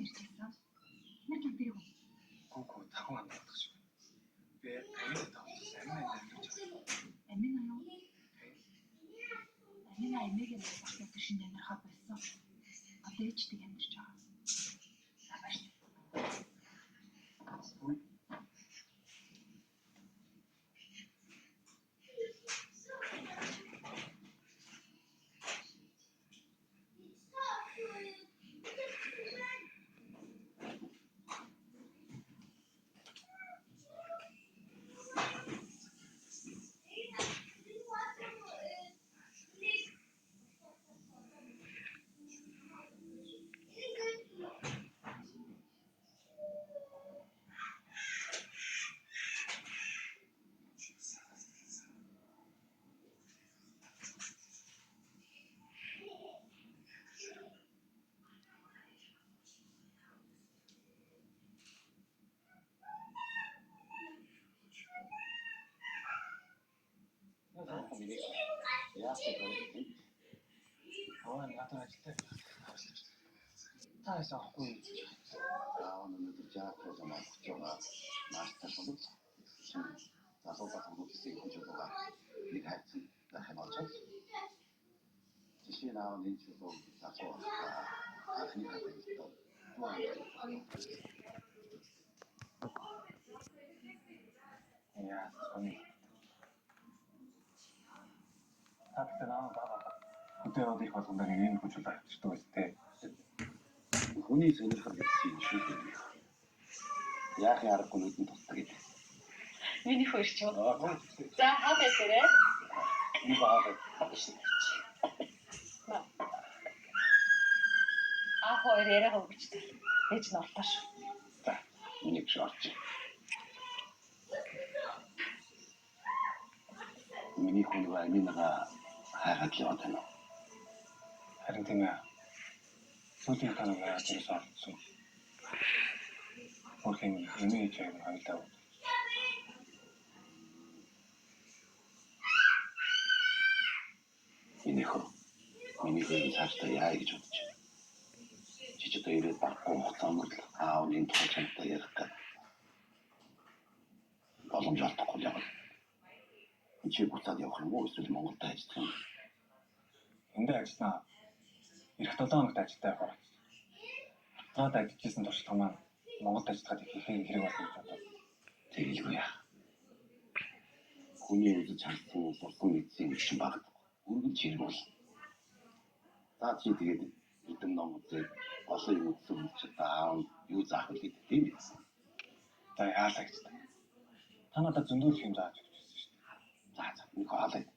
ирчихсэн. Нэг юм бий үү? Гүгүү тавхан амтдаг шиг. Би амин тавцсан амин амьдарч байгаа. Амин аюу. Амин аймгийн багтаа шинэ амьдрахаа болсон. Одоо ээжтэй амьдарч байгаа. Сабаш. Аа надад ажилтай. Таасан ахгүй. өнөөдөр жаахан замаа хүчээр маастер шууд засалбар хамгаалсан хүч байгаа. Нэг хайцсан дахин олж. Жишээ нь энэ зүйл засал анхны хадгалт. Яа, сони. Татсан баа. Хөдөө их болгонд нэг юм хүчтэй авчдаг үстэй. Хүний сонирхол гэсэн юм шүү дээ. Яахын аргагүй нүдэн тусдаг гэдэг. Миний хөрч юу? За хаа байсарэ? Энэ баа. Хоёр яриагаа өгчтэй. Ээж нь ортоош. За, нэг шорч. Миний хүн вайминага хайгаад яваад байна. Харин тийм ээ. Сүүлийн таныг яаж ирсэн. Өөрхийн миний чиг хайлаа. Миний хүн цаашдаа яа гэж бодож. Чичтэй ирээд баггүй хугацаа өнгөрлөө. Аавын тохиолдолтой ярих гэдэг. Боломж олдохгүй яваа. Чи буцаад явах юм уу? Эсвэл Монголд ажиллах юм? Энд ажиллана. Ирэх 7 хоногт ажилдаа явах. Австралид ажиллажсэн туршилт маань Монголд ажиллахад их хэрэг болно гэж бодов. Тэгэлгүй яа. Хүний үзэж харсан сурсан мэдсэн юм шиг багт. Үргэлж хэрэг бол. За чи тэгээд эдэн ном үзээд олон юм үзсэн ч аав юу заах вэ гэдэг тийм биз. За яалаа гэж. Та надад зөндөө юм зааж өгч байсан шүү дээ. За нэг хаалаа.